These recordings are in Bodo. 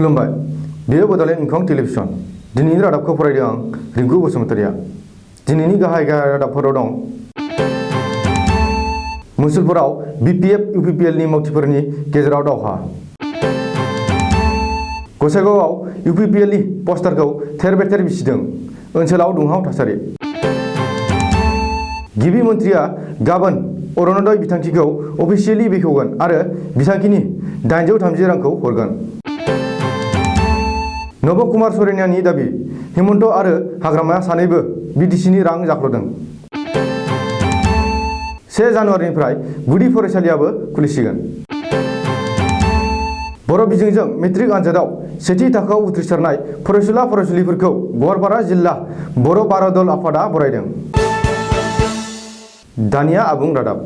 खुलुमबाय बेयो बड'लेण्ड इंखं टेलिभिजन दिनैनि रादाबखौ फरायदों आं रिंकु बसुमतारिया दिनैनि गाहाय रादाबफोराव दं मुसलपुराव बीपीएफ यूपीपीएलनि मावथिफोरनि गेजेराव दावहा गसाइगावआव यूपीपीएलनि पस्टारखौ थेर बेथेर बिसिदों ओनसोलाव दुंहाव थासारि गिबि मन्थ्रिया गाबोन अरुणोदय बिथांखिखौ अफिसियेलि बेखेवगोन आरो बिथांखिनि 830 रांखौ हरगोन नब कुमार सरेनियानि दाबि हेमन्त आरो हाग्रामाया सानैबो बीडीसीनि रां जाख्ल'दों 1 जानुवारिनिफ्राय गुदि फरायसालियाबो खुलिसिगोन बर' बिजोंजों मेट्रिक आनजादाव सेथि थाखोआव उथ्रिसारनाय फरायसुला फरायसुलिफोरखौ गवालपारा जिल्ला बर' बारदल आफादा बरायदों दानिया आबुं रादाब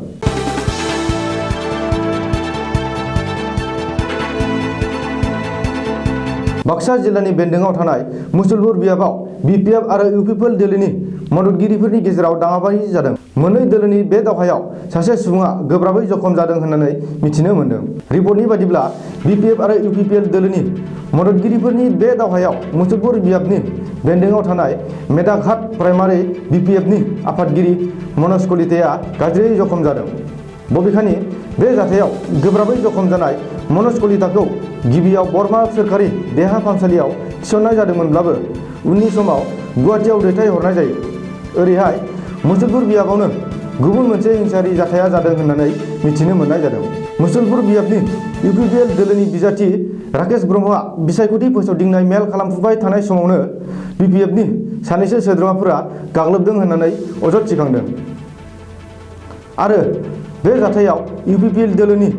बाक्सा जिल्लानि बेन्दोंआव थानाय मुसलपुर बियाबाव बीपीएफ आरो यूपीपीएल दोलोनि मददगिरिफोरनि गेजेराव दाङाबाजि जादों मोननै दोलोनि बे दावहायाव सासे सुबुङा गोब्राबै जखम जादों होननानै मिथिनो मोन्दों रिपर्टनि बादिब्ला बीपीएफ आरो यूपीपीएल दोलोनि मददगिरिफोरनि बे दावहायाव मुसलपुर बियाबनि बेन्दोंआव थानाय मेदाघाट प्राइमारि बीपीएफनि आफादगिरि मनज कलिताया गाज्रियै जखम जादों बबेखानि बे जाथायाव गोब्राबै जखम जानाय मनज कलिताखौ गिबियाव बरमा सोरखारि देहा फाहामसालियाव थिसननाय जादोंमोनब्लाबो उननि समाव गुवाहाटीआव दैथायहरनाय जायो ओरैहाय मुसलपुर बियाबावनो गुबुन मोनसे हिंसायारि जाथाया जादों होननानै मिथिनो मोननाय जादों मुसलपुर बियाबनि यूपीपीएल दोलोनि बिजाथि राकेश ब्रह्मआ बिसायख'थि फोसावदिंनाय मेल खालामफुबाय थानाय समावनो बीपीएफनि सानैसो सोद्रोमाफोरा गाग्लोबदों होननानै अजद थिखांदों आरो बे जाथायाव यूपीपीएल दोलोनि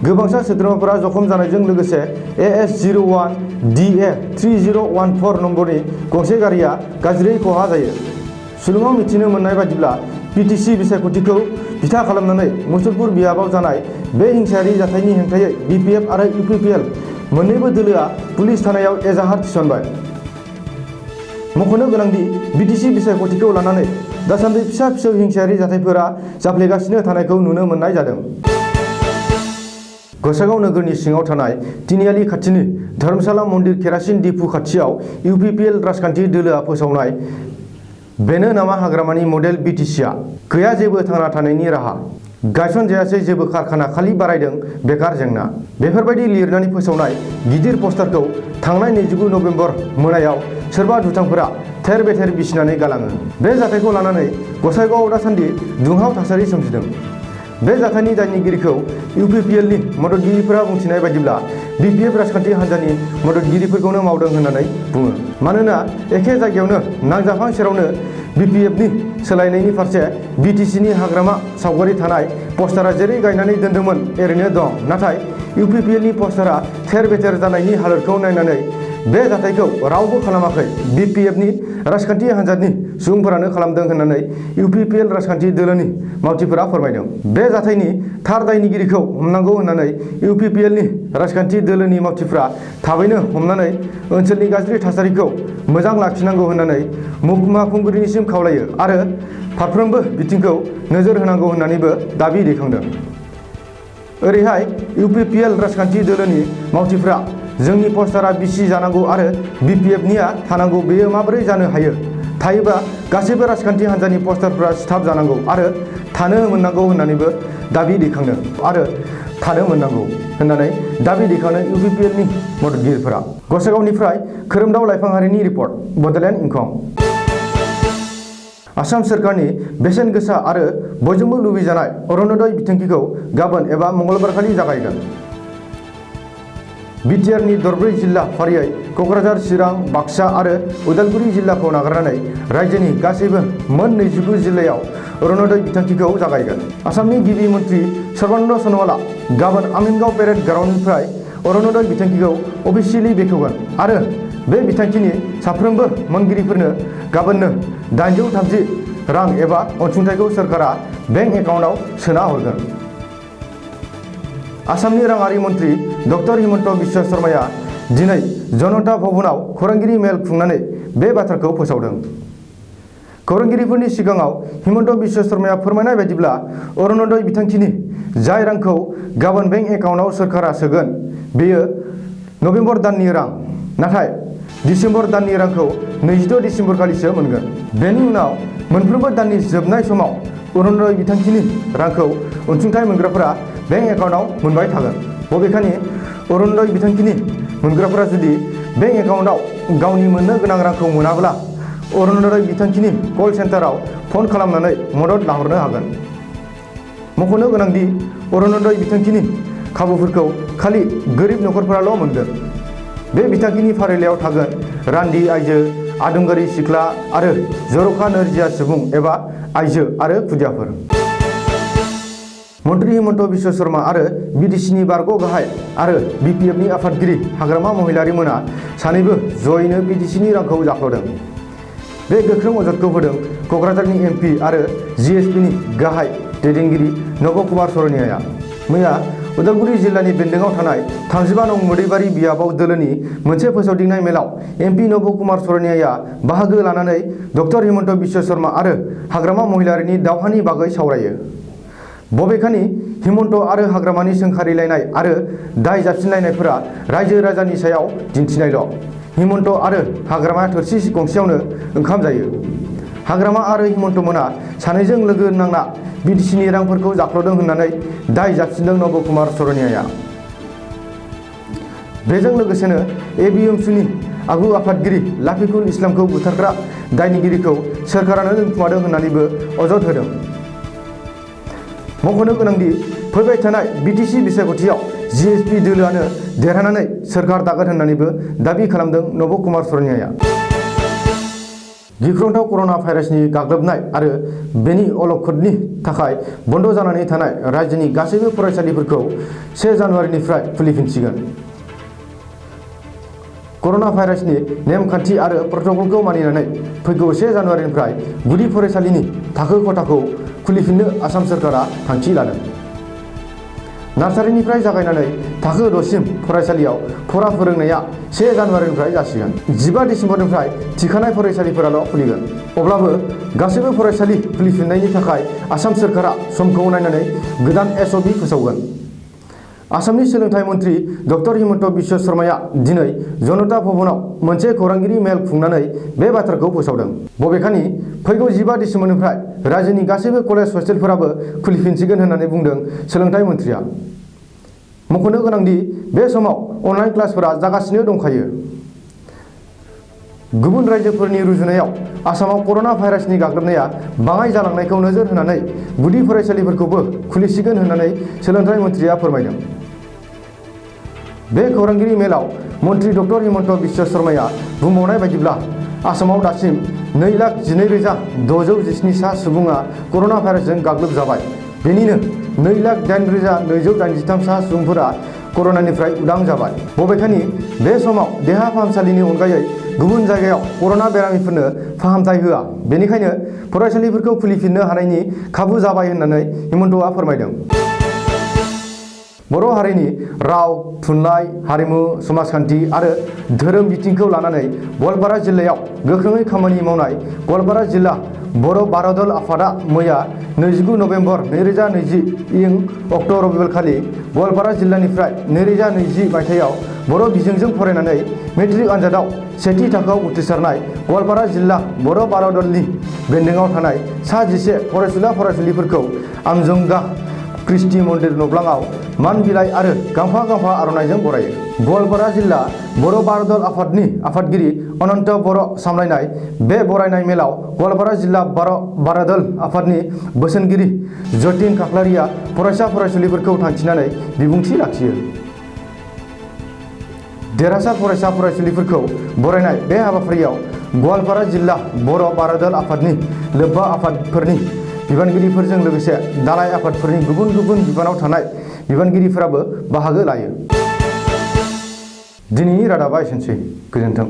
गोबांसा सोद्रोमाफोरा जखम जानायजों लोगोसे AS01 DA 3014 नम्बरनि गंसे गारिया गाज्रियै खहा जायो सुलुङाव मिथिनो मोननाय बादिब्ला पीटीसी बिसायख'थिखौ बिथा खालामनानै मुसलपुर बियाबाव जानाय बे हिंसायारि जाथायनि हेंथायै बीपीएफ आरो यूपीपीएल मोन्नैबो दोलोआ पुलिस थानायाव एजाहार थिसनबाय मख'नो गोनांदि बीटीसी बिसायख'थिखौ लानानै दासान्दि फिसा फिसौ हिंसायारि जाथायफोरा जाफ्लेगासिनो थानायखौ नुनो मोननाय जादों गसाइगाव नोगोरनि सिङाव थानाय तिनिआलि खाथिनि धर्मशाला मन्दिर केरासिन दिपु खाथियाव यूपीपीएल राजखान्थि दोलोआ फोसावनाय बेनो नामा हाग्रामानि मडेल बीटीसीआ गैया जेबो थांना थानायनि राहा गायसनजायासै जेबो कारखाना खालि बारायदों बेकार जेंना बेफोरबायदि लिरनानै फोसावनाय गिदिर पस्टारखौ थांनाय 29 नभेम्बर मोनायाव सोरबा दुथांफोरा थेर बेथेर बिसिनानै गालाङो बे जाथायखौ लानानै गसाइगावआव दासान्दि दुंहाव थासारि सोमजिदों बे जाथायनि दायनिगिरिखौ यूपीपीएलनि मददगिरिफोरा बुंथिनाय बायदिब्ला बीपीएफ राजखान्थि हान्जानि मददगिरिफोरखौनो मावदों होननानै बुङो मानोना एखे जायगायावनो नांजाबहां सेरावनो बीपीएफनि सोलायनायनि फारसे बीटीसीनि हाग्रामा सावगारि थानाय पस्टारा जेरै गायनानै दोन्दोंमोन एरैनो दं नाथाय यूपीपीएलनि पस्टारा थेर बेथेर जानायनि हालोदखौ नायनानै बे जाथायखौ रावबो खालामाखै बीपीएफनि राजखान्थि हान्जानि सुबुंफोरानो खालामदों होननानै यूपीपीएल राजखान्थि दोलोनि मावथिफोरा फोरमायदों बे जाथायनि थार दायनिगिरिखौ हमनांगौ होननानै यूपीपीएलनि राजखान्थि दोलोनि मावथिफोरा थाबैनो हमनानै ओनसोलनि गाज्रि थासारिखौ मोजां लाखिनांगौ होननानै महकुमा खुंगिरिनिसिम खावलायो आरो फारफ्रोमबो बिथिंखौ नोजोर होनांगौ होननानैबो दाबि दैखांदों ओरैहाय यूपीपीएल राजखान्थि दोलोनि मावथिफोरा जोंनि पस्टारा बिसि जानांगौ आरो बीपीएफनिया थानांगौ बेयो माबोरै जानो हायो थायोबा गासैबो राजखान्थि हान्जानि पस्टारफोरा सिथाब जानांगौ आरो थानो मोननांगौ होननानैबो दाबि दैखांदों आरो थानो मोननांगौ होननानै दाबि दैखांदों यूपीपीएलनि मददगिरिफोरा गसाइगावनिफ्राय खोरोमदाव लाइफांहारिनि रिपर्ट बड'लेण्ड इंखं आसाम सोरखारनि बेसेन गोसा आरो बयजोंबो लुबैजानाय अरुणोदय बिथांखिखौ गाबोन एबा मंगलबारखालि जागायगोन बिटिआरनि दरब्रै जिल्ला फारियै क'क्राझार चिरां बाक्सा आरो उदालगुरि जिल्लाखौ नागारनानै रायजोनि गासैबो मोन 29 जिल्लायाव अरुणोदय बिथांखिखौ जागायगोन आसामनि गिबि मन्थ्रि सर्बानन्द सन'वालआ गाबोन आमिनगाव पेरेड ग्राउन्डनिफ्राय अरुणोदय बिथांखिखौ अफिसियेलि बेखेवगोन आरो बे बिथांखिनि साफ्रोमबो मोनगिरिफोरनो गाबोननो 830 रां एबा अनसुंथाइखौ सोरखारा बेंक एकाउन्टआव सोना हरगोन आसामनि राङारि मन्थ्रि डक्टर हिमन्त बिश्व शर्माया दिनै जनता भवनाव खौरांगिरि मेल खुंनानै बे बाथ्राखौ फोसावदों खौरांगिरिफोरनि सिगाङाव हिमन्त बिश्व शर्माया फोरमायनाय बायदिब्ला अरुणोदय बिथांखिनि जाय रांखौ गाबोन बेंक एकाउन्टआव सोरखारा सोगोन बेयो नभेम्बर दाननि रां नाथाय डिसेम्बर दाननि रांखौ 26 डिसेम्बर खालिसो मोनगोन। बेनि उनाव मोनफ्रोमबो दाननि जोबनाय समाव अरुणोदय बिथांखिनि रांखौ अनसुंथाइ मोनग्राफोरा बेंक एकाउन्टआव मोनबाय थागोन। बबेखानि अरुणोदय बिथांखिनि मोनग्राफोरा जुदि बेंक एकाउन्टआव गावनि मोननो गोनां रांखौ मोनाब्ला अरुणोदय बिथांखिनि कल सेन्टाराव फन खालामनानै मदद लाहरनो हागोन। मख'नो गोनांदि अरुणोदय बिथांखिनि खाबुफोरखौ खालि गोरिब नखरफोराल' मोनगोन। बे बिथांखिनि फारिलाइयाव थागोन रान्दि आइजो, आदुंगारि सिख्ला आरो जर'खा नोरजिया सुबुं एबा आइजो आरो खुदियाफोर। मन्त्रि हिमन्त बिश्व शर्मा आरो बिटिसिनि बारग' गाहाय आरो बिपिएफनि आफादगिरि हाग्रामा महिलारि मोना सानैबो जयैनो बिटिसिनि रांखौ जाख्ल'दों। बे गोख्रों अजदखौ होदों क'क्राझारनि एमपि आरो जिएसपिनि गाहाय दैदेनगिरि नब कुमार सरनियाया। मैया उदालगुरि जिल्लानि बेन्दोंआव थानाय 35 नं मोदैबारि बियाबाव दोलोनि मोनसे फोसावदिंनाय मेलाव एमपि नब कुमार सरनियाया बाहागो लानानै डक्टर हिमन्त बिश्व शर्मा आरो हाग्रामा महिलारिनि दावहानि बागै सावरायो। बबेखानि हिमन्त आरो हाग्रामानि सोंखारिलायनाय आरो दाय जाबसिनलायनायफोरा रायजो राजानि सायाव दिन्थिनायल'। हिमन्त आरो हाग्रामाया थोरसि गंसेयावनो ओंखाम जायो। हाग्रामा आरो हिमन्त मोना सानैजों लोगो नांना बिटिसिनि रांफोरखौ जाख्ल'दों होननानै दाय जाबसिनदों नब कुमार सरनियाया। बेजों लोगोसेनो एबिएमसुनि आगु आफादगिरि लाफिकुल इस्लामखौ बुथारग्रा दायनिगिरिखौ सोरखारानो दोनखुमादों होननानैबो अजद होदों। मख'नो गोनांदि फैबाय थानाय बिटिसि बिसायख'थियाव जिएसपि दोलोआनो देरहानानै सोरखार दागोन होननानैबो दाबि खालामदों नब कुमार सरनियाया। गिख्रंथाव कर'ना भाइरासनि गाग्लोबनाय आरो बेनि अलखदनि थाखाय बन्द जानानै थानाय रायजोनि गासैबो फरायसालिफोरखौ 1 जानुवारिनिफ्राय खुलिफिनसिगोन। कर'ना भाइरासनि नेमखान्थि आरो प्रट'कलखौ मानिनानै फैगौ 1 जानुवारिनिफ्राय गुदि फरायसालिनि थाखो खथाखौ खुलिफिननो आसाम सोरखारा थांखि लादों। नार्सारिनिफ्राय जागायनानै थाखो 6 सिम फरायसालियाव फरा फोरोंनाया 1 जानुवारिनिफ्राय जासिगोन। 15 डिसेम्बरनिफ्राय थिखानाय फरायसालिफोराल' खुलिगोन। अब्लाबो गासैबो फरायसालि खुलिफिननायनि थाखाय आसाम सोरखारा समखौ नायनानै गोदान एसअपि फोसावगोन। आसामनि सोलोंथाइ मन्त्रि डक्टर हिमन्त बिश्व शर्माया दिनै जनता भवनाव मोनसे खौरांगिरि मेल खुंनानै बे बाथ्राखौ फोसावदों। बबेखानि फैगौ 15 डिसेम्बरनिफ्राय रायजोनि गासैबो कलेज हस्टेलफोराबो खुलिफिनसिगोन होननानै बुंदों सोलोंथाइ मन्त्रिया। मख'नो गोनांदि बे समाव अनलाइन क्लासफोरा जागासिनो दंखायो। गुबुन रायजोफोरनि रुजुनायाव आसामाव कर'ना भाइरासनि गाग्लोबनाया बाङाइ जालांनायखौ नोजोर होनानै गुदि फरायसालिफोरखौबो खुलिसिगोन होननानै सोलोंथाइ मन्त्रिया फोरमायदों। बे खौरांगिरि मेलाव मन्त्रि डक्टर हिमन्त बिश्व शर्माया बुंबावनाय बायदिब्ला आसामाव दासिम 2,12,617 सा सुबुङा कर'ना भाइरासजों गाग्लोबजाबाय। बेनिनो 2,08,283 सा सुबुंफोरा कर'नानिफ्राय उदां जाबाय। बबेखानि बे समाव देहा फाहामसालिनि अनगायै गुबुन जायगायाव कर'ना बेरामिफोरनो फाहामथाय होआ। बेनिखायनो फरायसालिफोरखौ खुलिफिननो हानायनि खाबु जाबाय होननानै हिमन्तआ फोरमायदों। बर' हारिनि राव, थुनलाइ, हारिमु, समाजखान्थि आरो धोरोम बिथिंखौ लानानै गवालपारा जिल्लायाव गोख्रोङै खामानि मावनाय गवालपारा जिल्ला बर' बारदल आफादआ मैया 29 नभेम्बर 2020 इं अक्ट' रबिबारखालि गवालपारा जिल्लानिफ्राय 2020 मायथाइयाव बर' बिजोंजों फरायनानै मेट्रिक आनजादाव सेथि थाखोआव उथ्रिसारनाय गवालपारा जिल्ला बर' बारदलनि बेन्दोंआव थानाय सा 11 फरायसुला फरायसुलिफोरखौ आमजंगा क्रिस्टि मन्दिर नब्लाङाव मान बिलाइ आरो गांफा गांफा आर'नाइजों बरायो। गवालपारा जिल्ला बर' बारदल आफादनि आफादगिरि अनन्त बर' सामलायनाय बे बरायनाय मेलाव गवालपारा जिल्ला बर' बारदल आफादनि बोसोनगिरि जतिन खाख्लारिया फरायसा फरायसुलिफोरखौ थांखिनानै बिबुंथि लाखियो। देरहासार फरायसा फरायसुलिफोरखौ बरायनाय बे हाबाफारियाव गवालपारा जिल्ला बर' बारदल आफादनि लोब्बा आफादफोरनि बिबानगिरिफोरजों लोगोसे दालाय आफादफोरनि गुबुन गुबुन बिबानाव थानाय बिबानगिरिफोराबो बाहागो लायो। दिनैनि रादाबा एसेनोसै। गोजोन्थों।